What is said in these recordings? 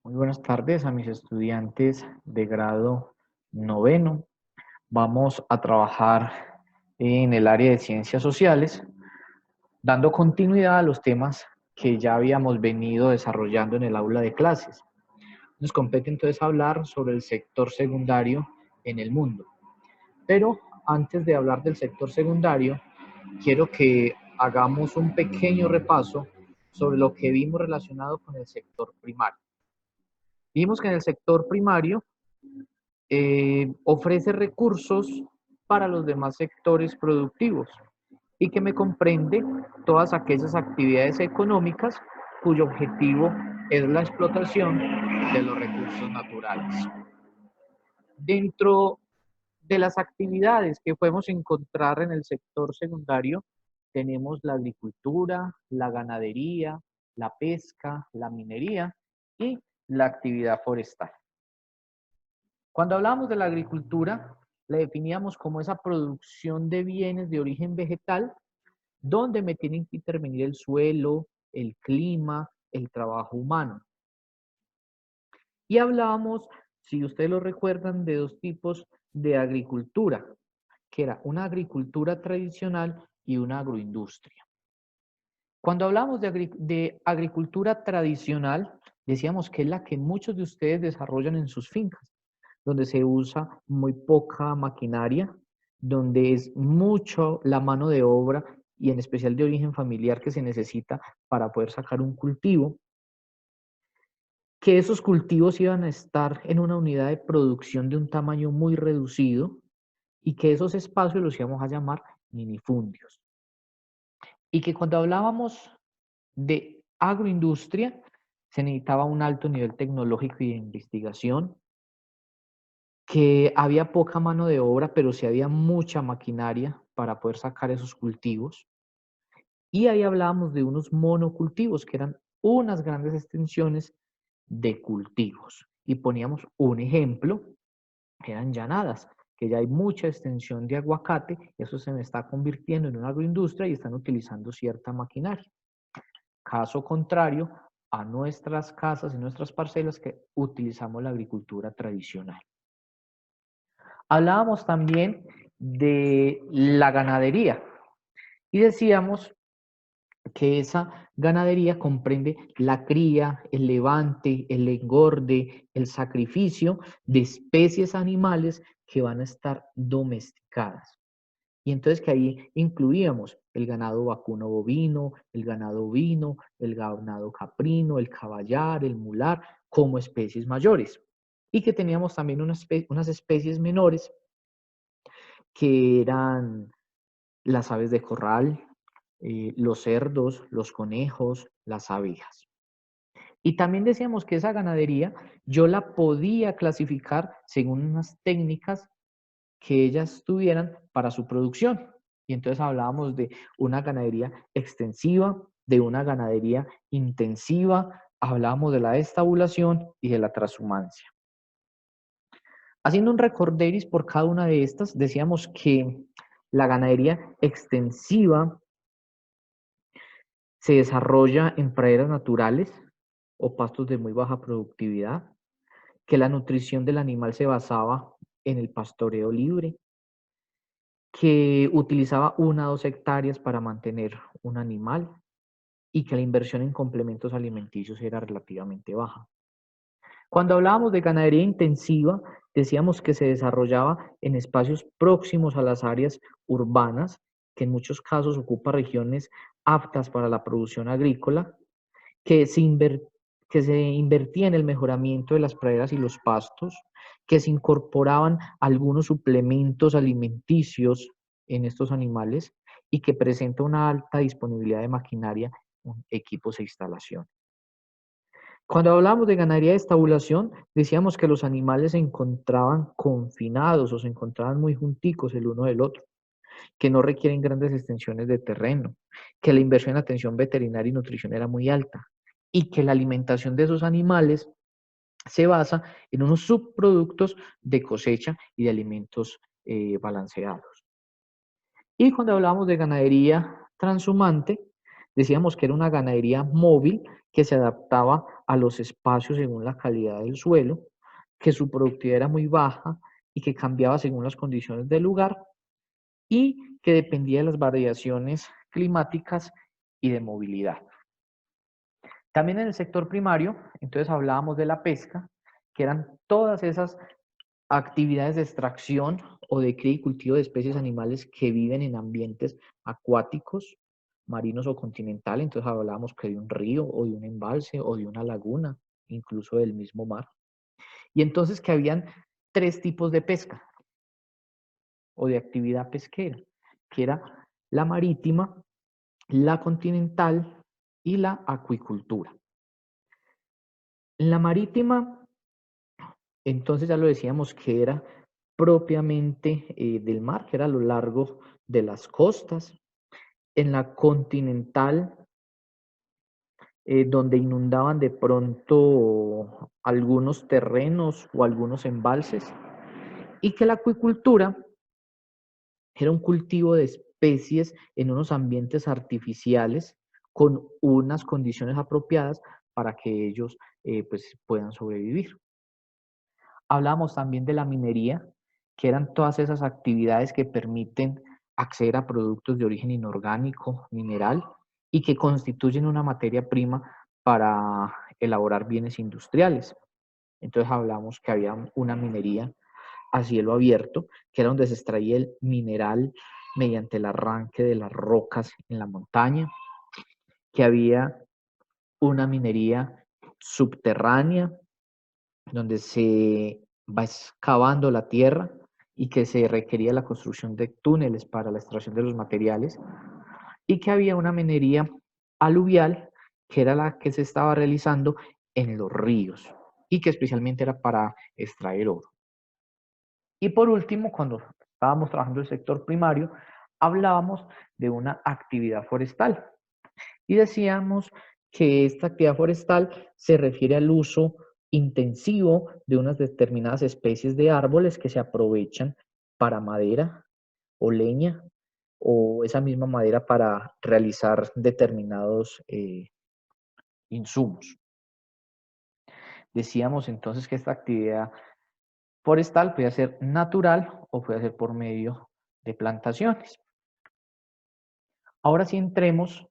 Muy buenas tardes a mis estudiantes de grado noveno. Vamos a trabajar en el área de ciencias sociales, dando continuidad a los temas que ya habíamos venido desarrollando en el aula de clases. Nos compete entonces hablar sobre el sector secundario en el mundo. Pero antes de hablar del sector secundario, quiero que hagamos un pequeño repaso sobre lo que vimos relacionado con el sector primario. Vimos que en el sector primario ofrece recursos para los demás sectores productivos y que me comprende todas aquellas actividades económicas cuyo objetivo es la explotación de los recursos naturales. Dentro de las actividades que podemos encontrar en el sector secundario, tenemos la agricultura, la ganadería, la pesca, la minería y la actividad forestal. Cuando hablábamos de la agricultura, la definíamos como esa producción de bienes de origen vegetal, donde me tienen que intervenir el suelo, el clima, el trabajo humano. Y hablábamos, si ustedes lo recuerdan, de dos tipos de agricultura, que era una agricultura tradicional y una agroindustria. Cuando hablamos de agricultura tradicional, decíamos que es la que muchos de ustedes desarrollan en sus fincas, donde se usa muy poca maquinaria, donde es mucho la mano de obra y en especial de origen familiar que se necesita para poder sacar un cultivo, que esos cultivos iban a estar en una unidad de producción de un tamaño muy reducido y que esos espacios los íbamos a llamar minifundios. Y que cuando hablábamos de agroindustria, se necesitaba un alto nivel tecnológico y de investigación, que había poca mano de obra, pero sí había mucha maquinaria para poder sacar esos cultivos. Y ahí hablábamos de unos monocultivos, que eran unas grandes extensiones de cultivos. Y poníamos un ejemplo, que eran llanadas, que ya hay mucha extensión de aguacate, eso se me está convirtiendo en una agroindustria y están utilizando cierta maquinaria. Caso contrario a nuestras casas y nuestras parcelas que utilizamos la agricultura tradicional. Hablábamos también de la ganadería y decíamos que esa ganadería comprende la cría, el levante, el engorde, el sacrificio de especies animales que van a estar domesticadas. Y entonces que ahí incluíamos el ganado vacuno bovino, el ganado ovino, el ganado caprino, el caballar, el mular, como especies mayores. Y que teníamos también unas especies menores que eran las aves de corral, los cerdos, los conejos, las abejas. Y también decíamos que esa ganadería yo la podía clasificar según unas técnicas que ellas tuvieran para su producción. Y entonces hablábamos de una ganadería extensiva, de una ganadería intensiva, hablábamos de la estabulación y de la transhumancia. Haciendo un recorderis por cada una de estas, decíamos que la ganadería extensiva se desarrolla en praderas naturales o pastos de muy baja productividad, que la nutrición del animal se basaba en el pastoreo libre, que utilizaba 1 a 2 hectáreas para mantener un animal y que la inversión en complementos alimenticios era relativamente baja. Cuando hablábamos de ganadería intensiva, decíamos que se desarrollaba en espacios próximos a las áreas urbanas, que en muchos casos ocupa regiones aptas para la producción agrícola, que que se invertía en el mejoramiento de las praderas y los pastos, que se incorporaban algunos suplementos alimenticios en estos animales y que presenta una alta disponibilidad de maquinaria, equipos e instalación. Cuando hablamos de ganadería de estabulación, decíamos que los animales se encontraban confinados o se encontraban muy junticos el uno del otro, que no requieren grandes extensiones de terreno, que la inversión en atención veterinaria y nutrición era muy alta y que la alimentación de esos animales se basa en unos subproductos de cosecha y de alimentos balanceados. Y cuando hablamos de ganadería transhumante, Decíamos que era una ganadería móvil que se adaptaba a los espacios según la calidad del suelo, que su productividad era muy baja y que cambiaba según las condiciones del lugar y que dependía de las variaciones climáticas y de movilidad. También en el sector primario, entonces hablábamos de la pesca, que eran todas esas actividades de extracción o de cría y cultivo de especies animales que viven en ambientes acuáticos, marinos o continentales. Entonces hablábamos que de un río o de un embalse o de una laguna, incluso del mismo mar. Y entonces que habían tres tipos de pesca o de actividad pesquera, que era la marítima, la continental y la acuicultura. En la marítima, entonces ya lo decíamos que era propiamente del mar, que era a lo largo de las costas. En la continental, donde inundaban de pronto algunos terrenos o algunos embalses, y que la acuicultura era un cultivo de especies en unos ambientes artificiales con unas condiciones apropiadas para que ellos pues, puedan sobrevivir. Hablábamos también de la minería, que eran todas esas actividades que permiten acceder a productos de origen inorgánico, mineral, y que constituyen una materia prima para elaborar bienes industriales. Entonces hablamos que había una minería a cielo abierto, que era donde se extraía el mineral mediante el arranque de las rocas en la montaña, que había una minería subterránea, donde se va excavando la tierra y que se requería la construcción de túneles para la extracción de los materiales, y que había una minería aluvial, que era la que se estaba realizando en los ríos y que especialmente era para extraer oro. Y por último, cuando estábamos trabajando el sector primario, hablábamos de una actividad forestal y decíamos que esta actividad forestal se refiere al uso intensivo de unas determinadas especies de árboles que se aprovechan para madera o leña o esa misma madera para realizar determinados insumos. Decíamos entonces que esta actividad forestal puede ser natural o puede ser por medio de plantaciones. Ahora sí entremos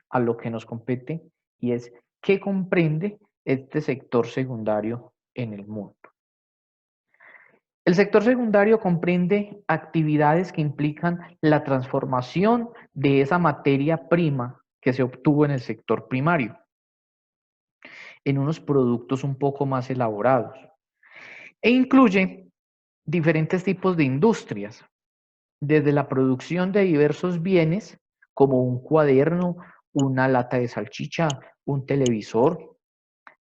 a lo que nos compete y es qué comprende este sector secundario en el mundo. El sector secundario comprende actividades que implican la transformación de esa materia prima que se obtuvo en el sector primario en unos productos un poco más elaborados e incluye diferentes tipos de industrias, desde la producción de diversos bienes como un cuaderno, una lata de salchicha, un televisor,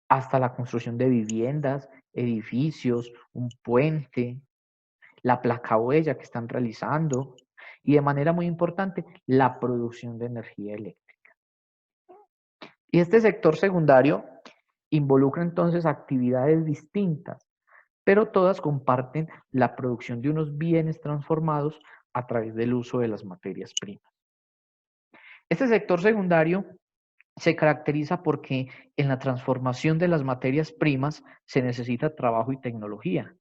hasta la construcción de viviendas, edificios, un puente, la placa huella que están realizando y de manera muy importante la producción de energía eléctrica. Y este sector secundario involucra entonces actividades distintas, pero todas comparten la producción de unos bienes transformados a través del uso de las materias primas. Este sector secundario se caracteriza porque en la transformación de las materias primas se necesita trabajo y tecnología,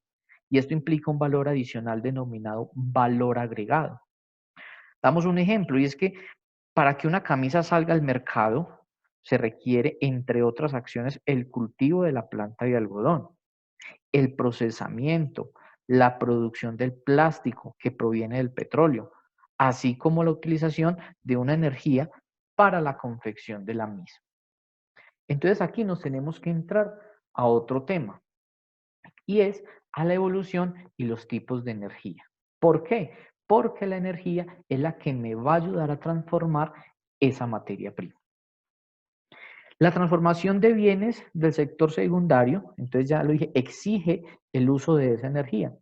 y esto implica un valor adicional denominado valor agregado. Damos un ejemplo, y es que para que una camisa salga al mercado se requiere, entre otras acciones, el cultivo de la planta de algodón, el procesamiento, la producción del plástico que proviene del petróleo, así como la utilización de una energía para la confección de la misma. Entonces aquí nos tenemos que entrar a otro tema y es a la evolución y los tipos de energía. ¿Por qué? Porque la energía es la que me va a ayudar a transformar esa materia prima. La transformación de bienes del sector secundario, entonces ya lo dije, exige el uso de esa energía.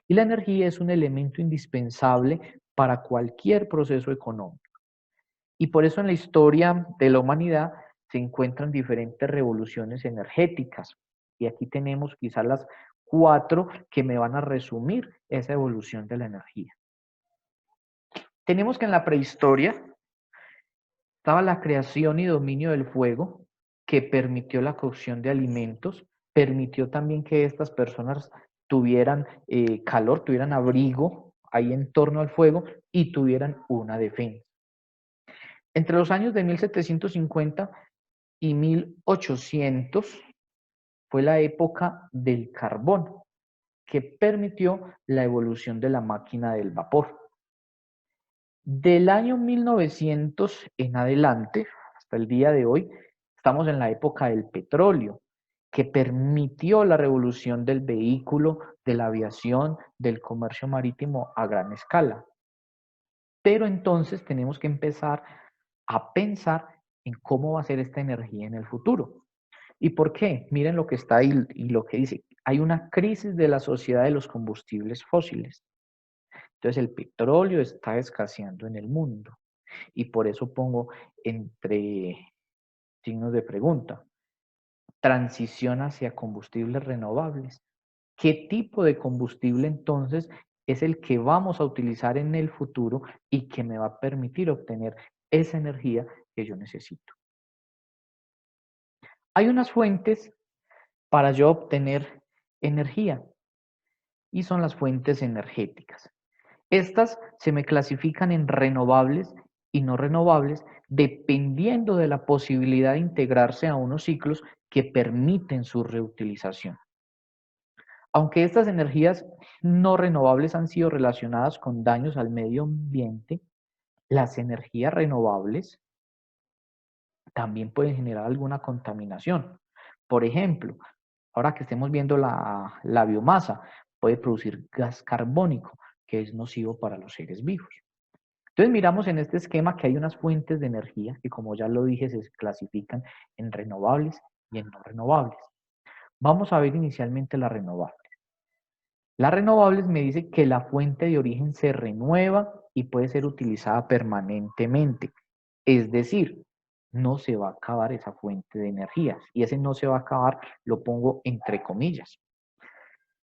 Y la energía es un elemento indispensable para cualquier proceso económico. Y por eso en la historia de la humanidad se encuentran diferentes revoluciones energéticas. Y aquí tenemos quizás las 4 que me van a resumir esa evolución de la energía. Tenemos que en la prehistoria Estaba la creación y dominio del fuego, que permitió la cocción de alimentos, permitió también que estas personas tuvieran calor, tuvieran abrigo ahí en torno al fuego y tuvieran una defensa. Entre los años de 1750 y 1800 fue la época del carbón, que permitió la evolución de la máquina del vapor. Del año 1900 en adelante, hasta el día de hoy, estamos en la época del petróleo, que permitió la revolución del vehículo, de la aviación, del comercio marítimo a gran escala. Pero entonces tenemos que empezar a pensar en cómo va a ser esta energía en el futuro. ¿Y por qué? Miren lo que está ahí y lo que dice. Hay una crisis de la sociedad de los combustibles fósiles. Entonces el petróleo está escaseando en el mundo. Y por eso pongo entre signos de pregunta. Transición hacia combustibles renovables. ¿Qué tipo de combustible entonces es el que vamos a utilizar en el futuro y que me va a permitir obtener esa energía que yo necesito? Hay unas fuentes para yo obtener energía y son las fuentes energéticas. Estas se me clasifican en renovables y no renovables dependiendo de la posibilidad de integrarse a unos ciclos que permiten su reutilización. Aunque estas energías no renovables han sido relacionadas con daños al medio ambiente, las energías renovables también pueden generar alguna contaminación. Por ejemplo, ahora que estemos viendo la biomasa, puede producir gas carbónico, que es nocivo para los seres vivos. Entonces miramos en este esquema que hay unas fuentes de energía que, como ya lo dije, se clasifican en renovables y en no renovables. Vamos a ver inicialmente las renovables. Las renovables me dice que la fuente de origen se renueva y puede ser utilizada permanentemente. Es decir, no se va a acabar esa fuente de energía. Y ese no se va a acabar lo pongo entre comillas.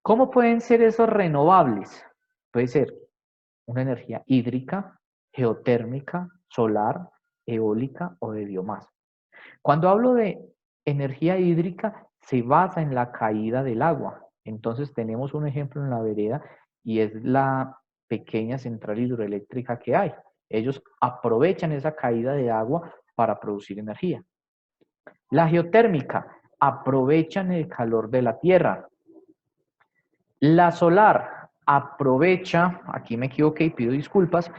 ¿Cómo pueden ser esos renovables? Puede ser una energía hídrica, geotérmica, solar, eólica o de biomasa. Cuando hablo de energía hídrica, se basa en la caída del agua. Entonces tenemos un ejemplo en la vereda y es la pequeña central hidroeléctrica que hay. Ellos aprovechan esa caída de agua para producir energía. La geotérmica, aprovechan el calor de la tierra. La solar aprovecha, aquí me equivoqué y pido disculpas,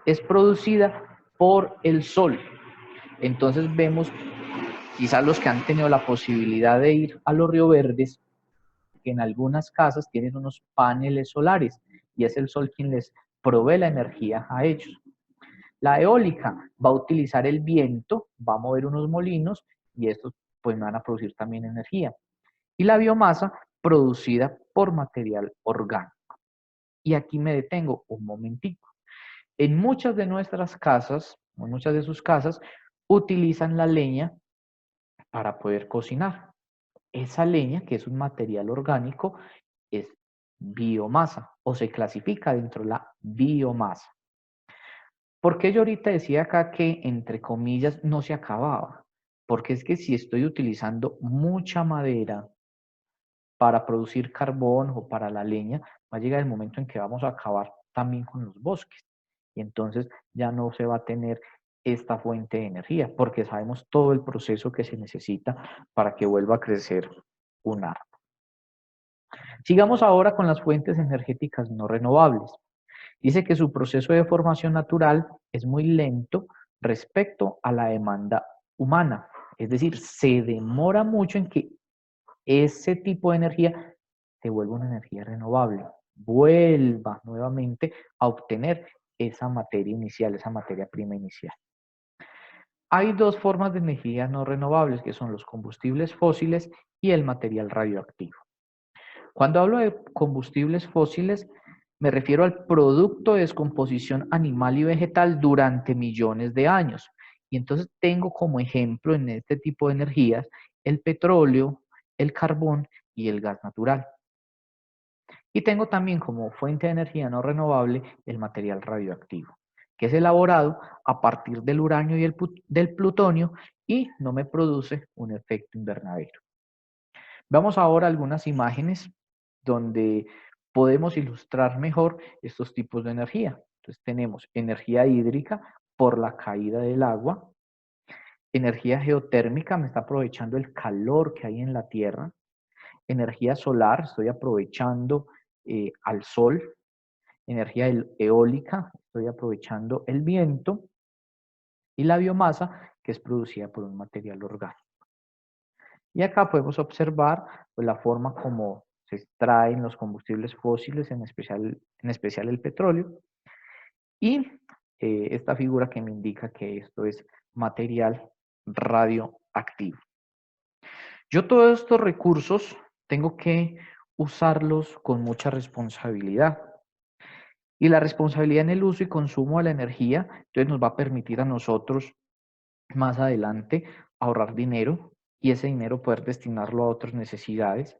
es producida por el sol. Entonces vemos, quizás los que han tenido la posibilidad de ir a los Río Verdes, que en algunas casas tienen unos paneles solares y es el sol quien les provee la energía a ellos. La eólica va a utilizar el viento, va a mover unos molinos y estos pues van a producir también energía. Y la biomasa producida por material orgánico. Y aquí me detengo un momentico. En muchas de nuestras casas, en muchas de sus casas, utilizan la leña para poder cocinar. Esa leña, que es un material orgánico, es biomasa o se clasifica dentro de la biomasa. ¿Por qué yo ahorita decía acá que, entre comillas, no se acababa? Porque es que si estoy utilizando mucha madera para producir carbón o para la leña, va a llegar el momento en que vamos a acabar también con los bosques. Y entonces ya no se va a tener esta fuente de energía, porque sabemos todo el proceso que se necesita para que vuelva a crecer un árbol. Sigamos ahora con las fuentes energéticas no renovables. Dice que su proceso de formación natural es muy lento respecto a la demanda humana. Es decir, se demora mucho en que ese tipo de energía se vuelva una energía renovable, vuelva nuevamente a obtener esa materia inicial, esa materia prima inicial. Hay dos formas de energía no renovables, que son los combustibles fósiles y el material radioactivo. Cuando hablo de combustibles fósiles, me refiero al producto de descomposición animal y vegetal durante millones de años. Y entonces tengo como ejemplo en este tipo de energías el petróleo, el carbón y el gas natural. Y tengo también como fuente de energía no renovable el material radioactivo, que es elaborado a partir del uranio y del plutonio y no me produce un efecto invernadero. Veamos ahora algunas imágenes donde podemos ilustrar mejor estos tipos de energía. Entonces tenemos energía hídrica por la caída del agua, energía geotérmica, me está aprovechando el calor que hay en la Tierra, energía solar, estoy aprovechando al sol, energía eólica, estoy aprovechando el viento, y la biomasa, que es producida por un material orgánico. Y acá podemos observar pues, la forma como se extraen los combustibles fósiles, en especial el petróleo, y esta figura que me indica que esto es material radioactivo. Yo todos estos recursos tengo que usarlos con mucha responsabilidad. Y la responsabilidad en el uso y consumo de la energía, entonces nos va a permitir a nosotros más adelante ahorrar dinero y ese dinero poder destinarlo a otras necesidades.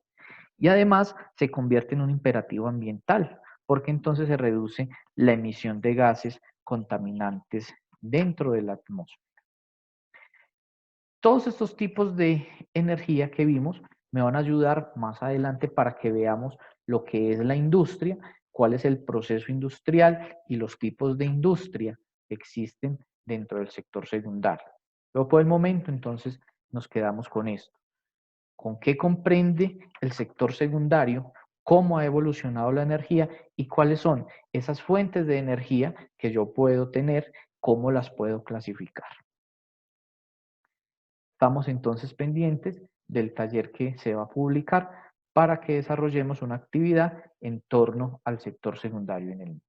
Y además se convierte en un imperativo ambiental, porque entonces se reduce la emisión de gases contaminantes dentro de la atmósfera. Todos estos tipos de energía que vimos me van a ayudar más adelante para que veamos lo que es la industria, cuál es el proceso industrial y los tipos de industria que existen dentro del sector secundario. Pero por el momento entonces nos quedamos con esto. ¿Con qué comprende el sector secundario? ¿Cómo ha evolucionado la energía? ¿Y cuáles son esas fuentes de energía que yo puedo tener? ¿Cómo las puedo clasificar? Estamos entonces pendientes del taller que se va a publicar para que desarrollemos una actividad en torno al sector secundario en el